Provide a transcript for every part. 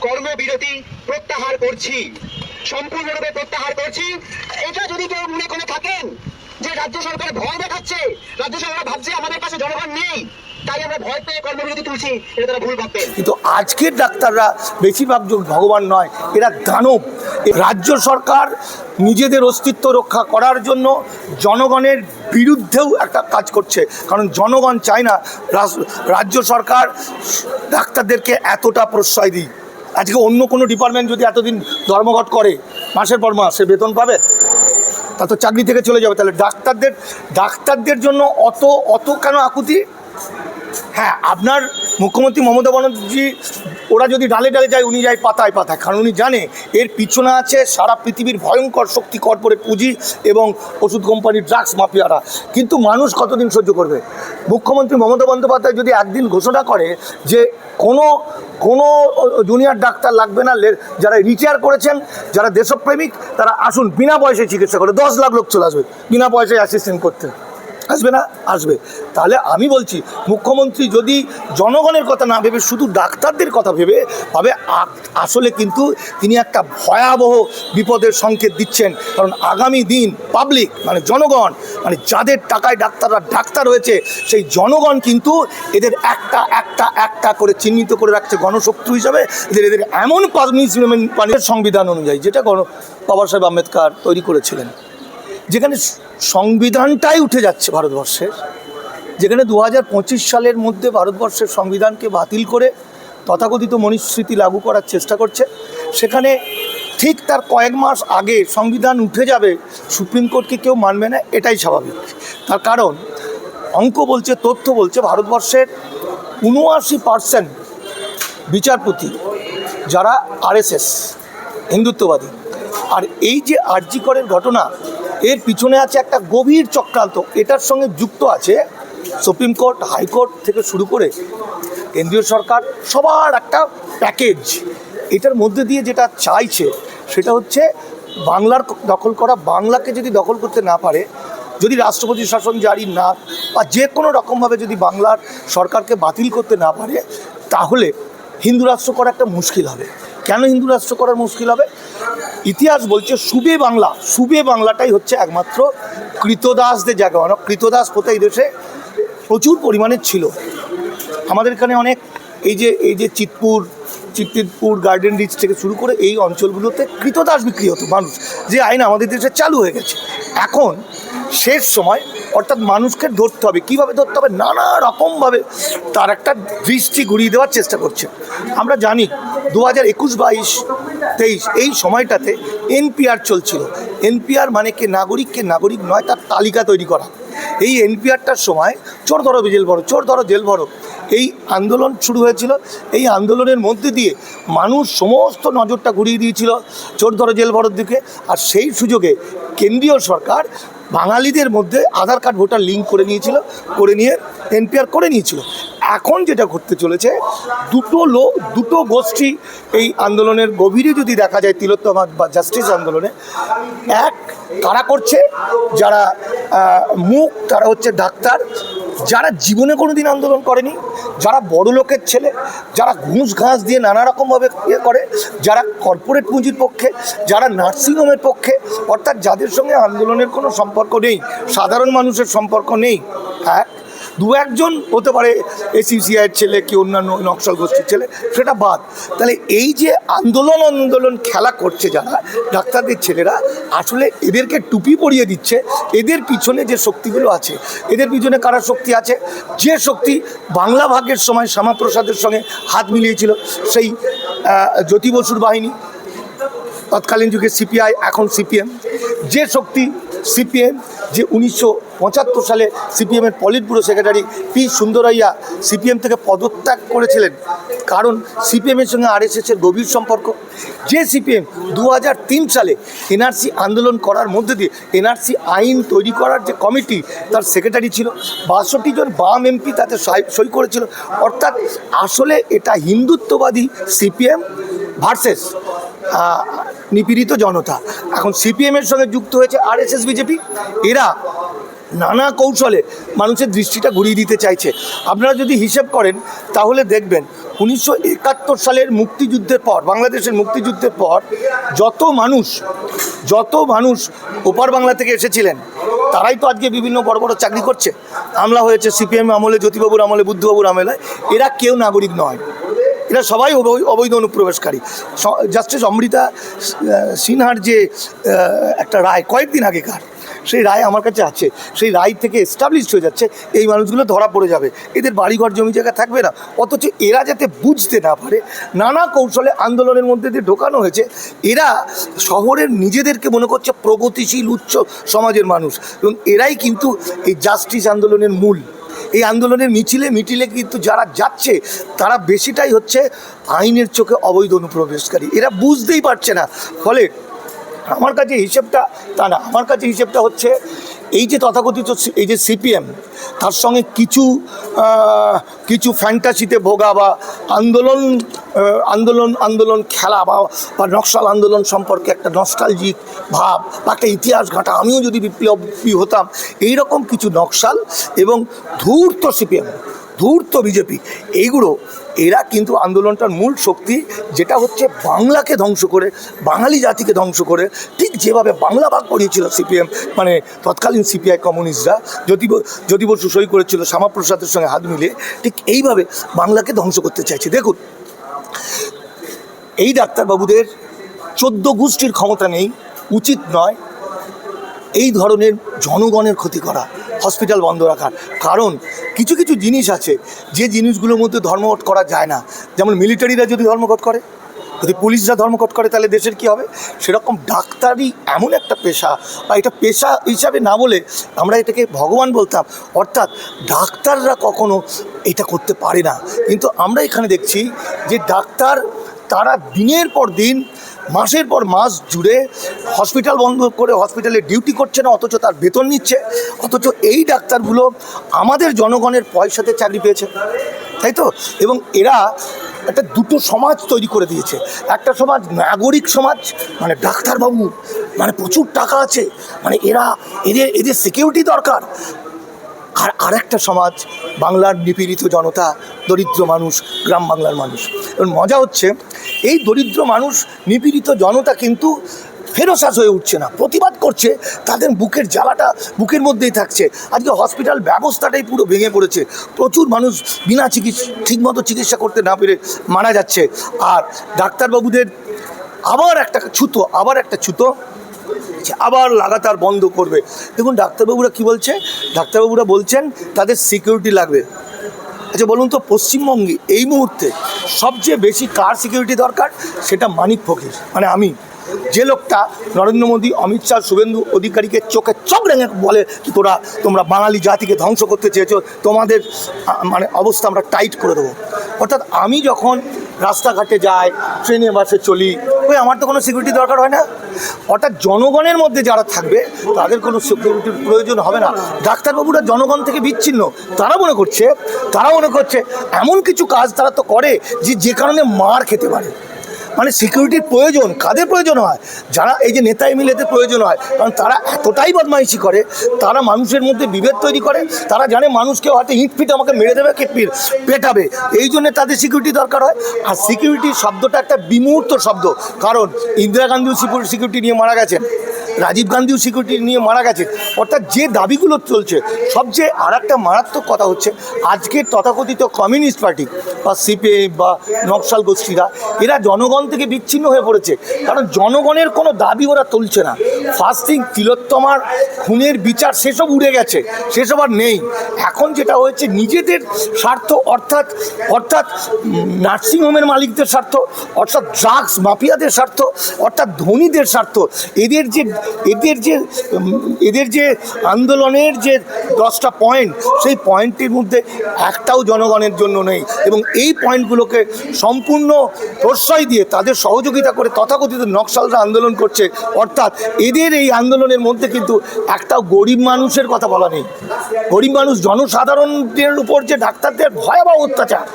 কর্মবিরতি প্রত্যাহার করছি, সম্পূর্ণরূপে প্রত্যাহার করছি। এটা যদি কেউ মনে করে থাকেন যে রাজ্য সরকার ভয় দেখাচ্ছে, রাজ্য সরকার ভাবছে আমাদের কাছে জনগণ নেই তাই আমরা ভয় পেয়ে কর্মবিরতি তুলছি, এটা তারা ভুল ভাববেন। কিন্তু আজকের ডাক্তাররা বেশিরভাগ ভগবান নয়, এরা দানব। রাজ্য সরকার নিজেদের অস্তিত্ব রক্ষা করার জন্য জনগণের বিরুদ্ধেও একটা কাজ করছে, কারণ জনগণ চায় না রাজ্য সরকার ডাক্তারদেরকে এতটা প্রশ্রয় দিই। আজকে অন্য কোনো ডিপার্টমেন্ট যদি এতদিন ধর্মঘট করে মাসের পর মাস সে বেতন পাবে? তা তো চাকরি থেকে চলে যাবে। তাহলে ডাক্তারদের জন্য অত কেন আকুতি? হ্যাঁ, আপনার মুখ্যমন্ত্রী মমতা ব্যানার্জি ওরা যদি ডালে ডালে যায়, উনি যায় পাতায় পাতায়, কারণ উনি জানে এর পিছনে আছে সারা পৃথিবীর ভয়ঙ্কর শক্তি, কর্পোরেট পুঁজি এবং ওষুধ কোম্পানির ড্রাগস মাফিয়ারা। কিন্তু মানুষ কতদিন সহ্য করবে? মুখ্যমন্ত্রী মমতা বন্দ্যোপাধ্যায় যদি একদিন ঘোষণা করে যে কোনো জুনিয়র ডাক্তার লাগবে না, যারা রিটায়ার করেছেন, যারা দেশপ্রেমিক তারা আসুন বিনা পয়সায় চিকিৎসা করে, 10 লাখ লোক চলে আসবে বিনা পয়সায় অ্যাসিস্ট্যান্ট করতে। আসবে না? আসবে। তাহলে আমি বলছি মুখ্যমন্ত্রী যদি জনগণের কথা না ভেবে শুধু ডাক্তারদের কথা ভেবে আসলে কিন্তু তিনি একটা ভয়াবহ বিপদের সংকেত দিচ্ছেন। কারণ আগামী দিন পাবলিক মানে জনগণ, মানে যাদের টাকায় ডাক্তাররা ডাক্তার হয়েছে, সেই জনগণ কিন্তু এদের একটা করে চিহ্নিত করে রাখছে গণশত্রু হিসাবে। এদের এমন পানির সংবিধান অনুযায়ী, যেটা বাবা সাহেব আম্বেদকর তৈরি করেছিলেন, যেখানে সংবিধানটাই উঠে যাচ্ছে ভারতবর্ষের, যেখানে 2025 সালের মধ্যে ভারতবর্ষের সংবিধানকে বাতিল করে তথাকথিত মনুস্মৃতি লাগু করার চেষ্টা করছে, সেখানে ঠিক তার কয়েক মাস আগে সংবিধান উঠে যাবে, সুপ্রিম কোর্টকে কেউ মানবে না, এটাই স্বাভাবিক। তার কারণ অঙ্ক বলছে, তথ্য বলছে, ভারতবর্ষের 79% বিচারপতি যারা RSS হিন্দুত্ববাদী। আর এই যে আরজি করের ঘটনা, এর পিছনে আছে একটা গভীর চক্রান্ত। এটার সঙ্গে যুক্ত আছে সুপ্রিম কোর্ট, হাইকোর্ট থেকে শুরু করে কেন্দ্রীয় সরকার, সবার একটা প্যাকেজ। এটার মধ্যে দিয়ে যেটা চাইছে সেটা হচ্ছে বাংলার দখল করা। বাংলাকে যদি দখল করতে না পারে, যদি রাষ্ট্রপতি শাসন জারি না বা যে কোনো রকমভাবে যদি বাংলার সরকারকে বাতিল করতে না পারে, তাহলে হিন্দু রাষ্ট্র করা একটা মুশকিল হবে। কেন হিন্দু রাষ্ট্র করার মুশকিল হবে? ইতিহাস বলছে সুবে বাংলাটাই হচ্ছে একমাত্র কৃতদাসদের জায়গা। কৃতদাস কোথায় দেশে প্রচুর পরিমাণে ছিল। আমাদের এখানে অনেক এই যে চিত্তিরপুর গার্ডেন রিচ থেকে শুরু করে এই অঞ্চলগুলোতে কৃতদাস বিক্রি হতো মানুষ, যে আইন আমাদের দেশে চালু হয়ে গেছে। এখন শেষ সময়, অর্থাৎ মানুষকে ধরতে হবে। কীভাবে ধরতে হবে? নানা রকমভাবে তার একটা দৃষ্টি ঘুরিয়ে দেওয়ার চেষ্টা করছে। আমরা জানি 2021, 22, 23 এই সময়টাতে NPR চলছিল। NPR মানে কে নাগরিক নয়, তার তালিকা তৈরি করা। এই NPRটার সময় চোর ধরো জেল ভরো, চোর ধরো জেল ভরো, এই আন্দোলন শুরু হয়েছিল। এই আন্দোলনের মধ্যে দিয়ে মানুষ সমস্ত নজরটা ঘুরিয়ে দিয়েছিল চোর ধরো জেল ভরোর দিকে। আর সেই সুযোগে কেন্দ্রীয় সরকার বাঙালিদের মধ্যে আধার কার্ড ভোটার লিঙ্ক করে নিয়ে NPR করে নিয়েছিল। এখন যেটা ঘটতে চলেছে, দুটো গোষ্ঠী এই আন্দোলনের গভীরে যদি দেখা যায়, তিলোত্তমা বা জাস্টিস আন্দোলনে, কারা করছে, যারা তারা হচ্ছে ডাক্তার, যারা জীবনে কোনো দিন আন্দোলন করেনি, যারা বড় লোকের ছেলে, যারা ঘুষ ঘাস দিয়ে নানা রকমভাবে করে, যারা কর্পোরেট পুঁজির পক্ষে, যারা নার্সিংহোমের পক্ষে, অর্থাৎ যাদের সঙ্গে আন্দোলনের কোনো সম্পর্ক নেই, সাধারণ মানুষের সম্পর্ক নেই। দু একজন হতে পারে ACCIর ছেলে কি অন্যান্য নকশাল গোষ্ঠীর ছেলে, সেটা বাদ। তাহলে এই যে আন্দোলন খেলা করছে যারা ডাক্তারদের ছেলেরা, আসলে এদেরকে টুপি পরিয়ে দিচ্ছে। এদের পিছনে যে শক্তিগুলো আছে, এদের পিছনে কারা শক্তি আছে? যে শক্তি বাংলা ভাগের সময় শ্যামাপ্রসাদের সঙ্গে হাত মিলিয়েছিল, সেই জ্যোতি বসুর বাহিনী, তৎকালীন যুগে CPI, এখন CPM। যে শক্তি CPM, যে 1975 সালে CPM-এর politburo secretary P. Sundarayya CPM থেকে পদত্যাগ করেছিলেন, কারণ CPM-এর সঙ্গে RSS-এর গভীর সম্পর্ক। যে CPM 2003 সালে NRC আন্দোলন করার মধ্যে দিয়ে NRC আইন তৈরি করার যে কমিটি, তার সেক্রেটারি ছিল, 62 জন বাম MP তাতে সই করেছিল। অর্থাৎ আসলে এটা হিন্দুত্ববাদী CPM ভার্সেস নিপীড়িত জনতা। এখন CPM-এর সঙ্গে যুক্ত হয়েছে RSS BJP। এরা নানা কৌশলে মানুষের দৃষ্টিটা ঘুরিয়ে দিতে চাইছে। আপনারা যদি হিসেব করেন তাহলে দেখবেন 1971 সালের মুক্তিযুদ্ধের পর, বাংলাদেশের মুক্তিযুদ্ধের পর যত মানুষ ওপার বাংলা থেকে এসেছিলেন তারাই তো আজকে বিভিন্ন বড় বড় চাকরি করছে। আমলা হয়েছে সিপিএম আমলে, জ্যোতিবাবুর আমলে, বুদ্ধবাবুর আমলে। এরা কেউ নাগরিক নয়, এরা সবাই অবৈধ অনুপ্রবেশকারী। জাস্টিস অমৃতা সিনহার যে একটা রায় কয়েকদিন আগেকার, সেই রায় আমার কাছে আছে। সেই রায় থেকে এস্টাবলিশড হয়ে যাচ্ছে এই মানুষগুলো ধরা পড়ে যাবে, এদের বাড়িঘর জমি জায়গা থাকবে না। অথচ এরা যাতে বুঝতে না পারে, নানা কৌশলে আন্দোলনের মধ্যে দিয়ে ঢোকানো হয়েছে। এরা শহরের নিজেদেরকে মনে করছে প্রগতিশীল উচ্চ সমাজের মানুষ, এবং এরাই কিন্তু এই জাস্টিস আন্দোলনের মূল। এই আন্দোলনের মিছিলে কিন্তু যারা যাচ্ছে তারা বেশিটাই হচ্ছে আইনের চোখে অবৈধ অনুপ্রবেশকারী। এরা বুঝতেই পারছে না। ফলে আমার কাছে হিসেবটা তা না, আমার কাছে হিসেবটা হচ্ছে এই যে তথাকথিত এই যে সিপিএম, তার সঙ্গে কিছু ফ্যান্টাসিতে ভোগা বা আন্দোলন খেলা বা নকশাল আন্দোলন সম্পর্কে একটা নস্টালজিক ভাব বা একটা ইতিহাস ঘাঁটা, আমিও যদি বিপ্লবী হতাম, এইরকম কিছু নকশাল এবং ধূর্ত সিপিএম, ধূর্ত বিজেপি, এইগুলো এরা কিন্তু আন্দোলনটার মূল শক্তি, যেটা হচ্ছে বাংলাকে ধ্বংস করে, বাঙালি জাতিকে ধ্বংস করে, ঠিক যেভাবে বাংলা ভাগ করিয়েছিল সিপিএম, মানে তৎকালীন সিপিআই কমিউনিস্টরা, জ্যোতি বসু সই করেছিল শ্যামাপ্রসাদের সঙ্গে হাত মিলিয়ে, ঠিক এইভাবে বাংলাকে ধ্বংস করতে চাইছে। দেখুন, এই ডাক্তারবাবুদের 14 গোষ্ঠীর ক্ষমতা নেই, উচিত নয় এই ধরনের জনগণের ক্ষতি করা, হসপিটাল বন্ধ রাখার। কারণ কিছু কিছু জিনিস আছে যে জিনিসগুলোর মধ্যে ধর্মঘট করা যায় না। যেমন মিলিটারিরা যদি ধর্মঘট করে, যদি পুলিশরা ধর্মঘট করে, তাহলে দেশের কী হবে? সেরকম ডাক্তারি এমন একটা পেশা, বা এটা পেশা হিসাবে না বলে আমরা এটাকে ভগবান বলতাম, অর্থাৎ ডাক্তাররা কখনো এটা করতে পারে না। কিন্তু আমরা এখানে দেখছি যে ডাক্তার তারা দিনের পর দিন, মাসের পর মাস জুড়ে হসপিটাল বন্ধ করে হসপিটালে ডিউটি করছে না, অথচ তার বেতন নিচ্ছে। অথচ এই ডাক্তারগুলো আমাদের জনগণের পয়সাতে চাকরি পেয়েছে, তাই তো? এবং এরা একটা দুটো সমাজ তৈরি করে দিয়েছে। একটা সমাজ নাগরিক সমাজ, মানে ডাক্তারবাবু মানে প্রচুর টাকা আছে, মানে এদের সিকিউরিটি দরকার। আর আরেকটা সমাজ বাংলার নিপীড়িত জনতা, দরিদ্র মানুষ, গ্রাম বাংলার মানুষ। এবং মজা হচ্ছে, এই দরিদ্র মানুষ, নিপীড়িত জনতা কিন্তু ফেরোসাস হয়ে উঠছে না, প্রতিবাদ করছে, তাদের বুকের জ্বালাটা বুকের মধ্যেই থাকছে। আজকে হসপিটাল ব্যবস্থাটাই পুরো ভেঙে পড়েছে, প্রচুর মানুষ বিনা ঠিকমতো চিকিৎসা করতে না পেরে মারা যাচ্ছে। আর ডাক্তারবাবুদের আবার একটা ছুতো আবার লাগাতার বন্ধ করবে। দেখুন ডাক্তারবাবুরা কী বলছে, ডাক্তারবাবুরা বলছেন তাদের সিকিউরিটি লাগবে। আচ্ছা বলুন তো, পশ্চিমবঙ্গে এই মুহূর্তে সবচেয়ে বেশি কার সিকিউরিটি দরকার? সেটা মানিক ফকির, মানে আমি, যে লোকটা নরেন্দ্র মোদী, অমিত শাহ, শুভেন্দু অধিকারীকে চোখে চোখ রেঙে বলে তোমরা বাঙালি জাতিকে ধ্বংস করতে চেয়েছো, তোমাদের মানে অবস্থা আমরা টাইট করে দেবো। অর্থাৎ আমি যখন রাস্তাঘাটে যাই, ট্রেনে বাসে চলি, আমার তো কোনো সিকিউরিটি দরকার হয় না। অর্থাৎ জনগণের মধ্যে যারা থাকবে তাদের কোনো সিকিউরিটির প্রয়োজন হবে না। ডাক্তারবাবুরা জনগণ থেকে বিচ্ছিন্ন, তারা মনে করছে এমন কিছু কাজ তারা তো করে যে কারণে মার খেতে পারে। মানে সিকিউরিটির প্রয়োজন কাদের প্রয়োজন হয়? যারা এই যে নেতা এমএলএদের প্রয়োজন হয়, কারণ তারা এতটাই বদমাইশি করে, তারা মানুষের মধ্যে বিভেদ তৈরি করে, তারা জানে মানুষকে হয়তো ইট ফিট আমাকে মেরে দেবে, কে পেটাবে, এই জন্য তাদের সিকিউরিটি দরকার হয়। আর সিকিউরিটি শব্দটা একটা বিমূর্ত শব্দ, কারণ ইন্দিরা গান্ধীও সিকিউরিটি নিয়ে মারা গেছেন, রাজীব গান্ধীও সিকিউরিটি নিয়ে মারা গেছেন। অর্থাৎ যে দাবিগুলো চলছে, সবচেয়ে আর একটা মারাত্মক কথা হচ্ছে, আজকের তথাকথিত কমিউনিস্ট পার্টি বা সিপিএম বা নকশাল গোষ্ঠীরা, এরা জনগণ থেকে বিচ্ছিন্ন হয়ে পড়েছে। কারণ জনগণের কোনো দাবি ওরা তুলছে না। ফাস্টিং তিলোত্তমার খুনের বিচার সেসব উড়ে গেছে, সেসব আর নেই। এখন যেটা হয়েছে নিজেদের স্বার্থ, অর্থাৎ নার্সিংহোমের মালিকদের স্বার্থ, অর্থাৎ ড্রাগস মাফিয়াদের স্বার্থ, অর্থাৎ ধনীদের স্বার্থ। এদের যে আন্দোলনের যে 10টা পয়েন্ট, সেই পয়েন্টের মধ্যে একটাও জনগণের জন্য নেই। এবং এই পয়েন্টগুলোকে সম্পূর্ণ প্রশ্রয় দিয়ে, তাদের সহযোগিতা করে তথাকথিত নকশালরা আন্দোলন করছে। অর্থাৎ এদের এই আন্দোলনের মধ্যে কিন্তু একটাও গরিব মানুষের কথা বলা নেই। গরিব মানুষ, জনসাধারণের উপর যে ডাক্তারদের ভয়াবহ অত্যাচার,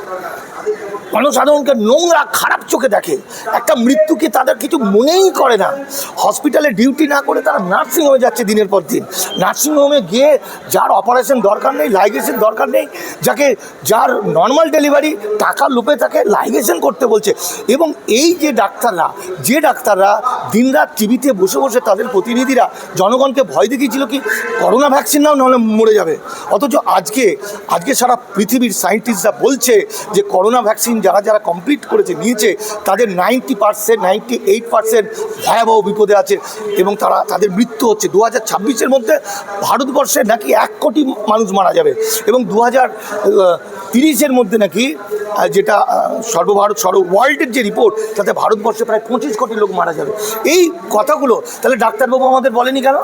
জনসাধারণকে নোংরা খারাপ চোখে দেখে, একটা মৃত্যুকে তাদের কিছু মনেই করে না। হসপিটালে ডিউটি না করে তারা নার্সিংহোমে যাচ্ছে দিনের পর দিন। নার্সিংহোমে গিয়ে যার অপারেশন দরকার নেই, লাইগেশন দরকার নেই, যার নর্মাল ডেলিভারি টাকা লোপে তাকে লাইগেশন করতে বলছে। এবং এই যে ডাক্তাররা দিনরাত টিভিতে বসে বসে তাদের প্রতিনিধিরা জনগণকে ভয় দেখিয়েছিল কি করোনা ভ্যাকসিন নাও নাহলে মরে যাবে। অথচ আজকে সারা পৃথিবীর সায়েন্টিস্টরা বলছে যে করোনা ভ্যাকসিন যারা কমপ্লিট করেছে নিয়েছে তাদের 98% ভয়াবহ বিপদে আছে এবং তাদের মৃত্যু হচ্ছে। 2026-এর মধ্যে ভারতবর্ষে নাকি 1 কোটি মানুষ মারা যাবে এবং 2030-এর মধ্যে নাকি যেটা ওয়ার্ল্ডের যে রিপোর্ট তাতে ভারতবর্ষে প্রায় 25 কোটি লোক মারা যাবে। এই কথাগুলো তাহলে ডাক্তারবাবু আমাদের বলেনি কেন?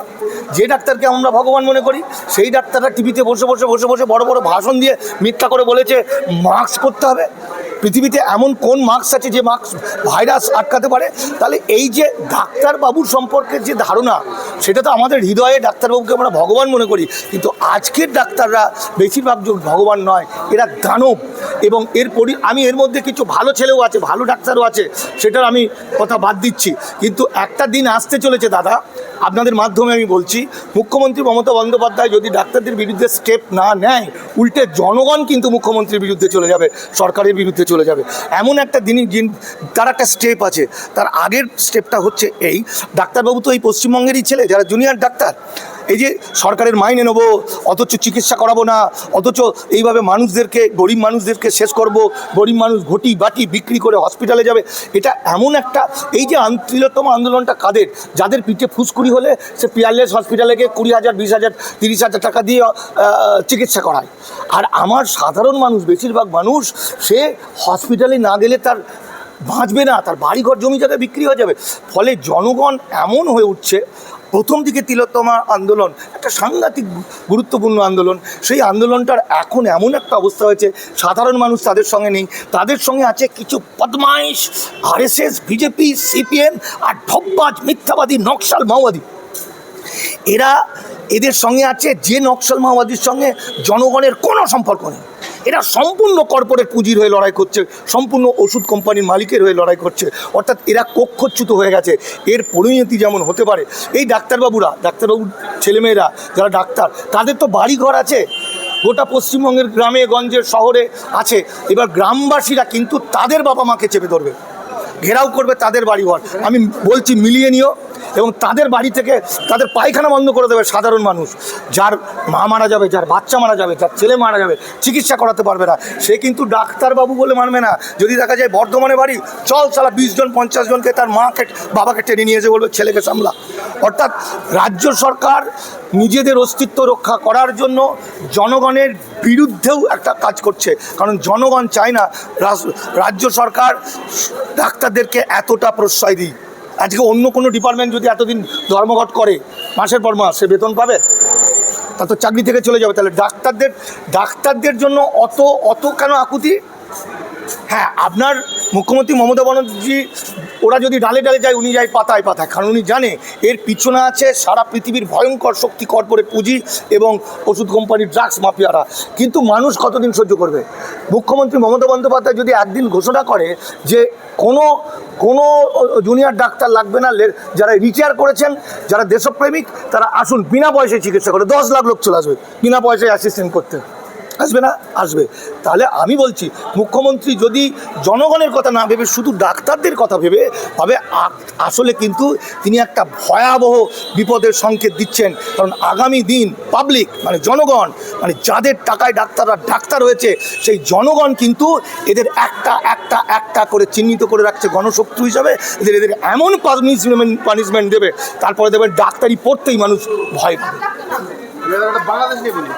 যে ডাক্তারকে আমরা ভগবান মনে করি সেই ডাক্তাররা টিভিতে বসে বসে বড় বড় ভাষণ দিয়ে মিথ্যা করে বলেছে মাস্ক পরতে হবে। পৃথিবীতে এমন কোন মাস্ক আছে যে মাস্ক ভাইরাস আটকাতে পারে? তাহলে এই যে ডাক্তারবাবুর সম্পর্কে যে ধারণা সেটা তো আমাদের হৃদয়ে ডাক্তারবাবুকে আমরা ভগবান মনে করি, কিন্তু আজকের ডাক্তাররা বেশিরভাগ ভগবান নয়, এরা দানব। এবং আমি এর মধ্যে কিছু ভালো ছেলেও আছে, ভালো ডাক্তারও আছে, সেটার আমি কথা বাদ দিচ্ছি। কিন্তু একটা দিন আসতে চলেছে দাদা, আপনাদের মাধ্যমে আমি বলছি, মুখ্যমন্ত্রী মমতা বন্দ্যোপাধ্যায় যদি ডাক্তারদের বিরুদ্ধে স্টেপ না নেয়, উল্টে জনগণ কিন্তু মুখ্যমন্ত্রীর বিরুদ্ধে চলে যাবে, সরকারের বিরুদ্ধে চলে যাবে। এমন একটা তার একটা স্টেপ আছে। তার আগের স্টেপটা হচ্ছে এই, ডাক্তারবাবু তো এই পশ্চিমবঙ্গেরই ছেলে, যারা জুনিয়র ডাক্তার। এই যে সরকারের মাইনে নেবো অথচ চিকিৎসা করাবো না, অথচ এইভাবে গরিব মানুষদেরকে শেষ করব, গরিব মানুষ ঘটি বাটি বিক্রি করে হসপিটালে যাবে, এটা এমন একটা এই যে তিলোত্তম আন্দোলনটা কাদের? যাদের পিঠে ফুসকুড়ি হলে সে পিয়ারলেস হসপিটালে গিয়ে 20,000, 20,000, 30,000 টাকা দিয়ে চিকিৎসা করায়। আর আমার সাধারণ মানুষ, বেশিরভাগ মানুষ, সে হসপিটালে না গেলে তার বাঁচবে না, তার বাড়িঘর জমি জায়গায় বিক্রি হয়ে যাবে। ফলে জনগণ এমন হয়ে উঠছে। প্রথম দিকে তিলোত্তমা আন্দোলন একটা সাংঘাতিক গুরুত্বপূর্ণ আন্দোলন, সেই আন্দোলনটার এখন এমন একটা অবস্থা হয়েছে সাধারণ মানুষ তাদের সঙ্গে নেই, তাদের সঙ্গে আছে কিছু বদমাইশ RSS, বিজেপি, CPM আর ঢপবাজ মিথ্যাবাদী নকশাল মাওবাদী। এদের সঙ্গে আছে যে নকশাল মাওবাদীর সঙ্গে জনগণের কোনো সম্পর্ক নেই। এরা সম্পূর্ণ কর্পোরেট পুঁজির হয়ে লড়াই করছে, সম্পূর্ণ ওষুধ কোম্পানির মালিকের হয়ে লড়াই করছে। অর্থাৎ এরা কক্ষচ্যুত হয়ে গেছে। এর পরিণতি যেমন হতে পারে, এই ডাক্তারবাবুর ছেলেমেয়েরা যারা ডাক্তার, তাদের তো বাড়িঘর আছে, গোটা পশ্চিমবঙ্গের গ্রামে গঞ্জে শহরে আছে। এবার গ্রামবাসীরা কিন্তু তাদের বাবা মাকে চেপে ধরবে, ঘেরাও করবে তাদের বাড়িঘর। আমি বলছি মিলিয়ে নিও, এবং তাদের বাড়ি থেকে তাদের পায়খানা বন্ধ করে দেবে সাধারণ মানুষ। যার মা মারা যাবে, যার বাচ্চা মারা যাবে, যার ছেলে মারা যাবে, চিকিৎসা করাতে পারবে না, সে কিন্তু ডাক্তারবাবু বলে মানবে না। যদি দেখা যায় বর্ধমানে বাড়ি, চল সালা 20 জন 50 জনকে তার বাবাকে টেনে নিয়ে এসে বলবে ছেলেকে সামলা। অর্থাৎ রাজ্য সরকার নিজেদের অস্তিত্ব রক্ষা করার জন্য জনগণের বিরুদ্ধেও একটা কাজ করছে, কারণ জনগণ চায় না রাজ্য সরকার ডাক্তারদেরকে এতটা প্রশ্রয় দিই। আজকে অন্য কোনো ডিপার্টমেন্ট যদি এতদিন ধর্মঘট করে মাসের পর মাস, সে বেতন পাবে? তা তো চাকরি থেকে চলে যাবে। তাহলে ডাক্তারদের জন্য অত কেন আকুতি? হ্যাঁ, আপনার মুখ্যমন্ত্রী মমতা বন্দ্যোপাধ্যায় ওরা যদি ডালে ডালে যায়, উনি যায় পাতায় পাতায়, কারণ উনি জানে এর পিছনে আছে সারা পৃথিবীর ভয়ঙ্কর শক্তি, কর্পোরেট পুঁজি এবং ওষুধ কোম্পানির ড্রাগস মাফিয়ারা। কিন্তু মানুষ কতদিন সহ্য করবে? মুখ্যমন্ত্রী মমতা বন্দ্যোপাধ্যায় যদি একদিন ঘোষণা করে যে কোনো জুনিয়র ডাক্তার লাগবে না, যারা রিটায়ার করেছেন, যারা দেশপ্রেমিক, তারা আসুন বিনা পয়সায় চিকিৎসা করে, 10 লাখ লোক চলে আসবে বিনা পয়সায় অ্যাসিস্ট্যান্ট করতে। আসবে না? আসবে। তাহলে আমি বলছি, মুখ্যমন্ত্রী যদি জনগণের কথা না ভেবে শুধু ডাক্তারদের কথা ভেবে আসলে কিন্তু তিনি একটা ভয়াবহ বিপদের সংকেত দিচ্ছেন। কারণ আগামী দিন পাবলিক মানে জনগণ, মানে যাদের টাকায় ডাক্তাররা ডাক্তার হয়েছে, সেই জনগণ কিন্তু এদের একটা করে চিহ্নিত করে রাখছে গণশত্রু হিসাবে। এদের এমন পানিশমেন্ট দেবে, তারপরে দেবে ডাক্তারি পড়তেই মানুষ ভয় পাবে। বাংলাদেশ নিয়ে বলি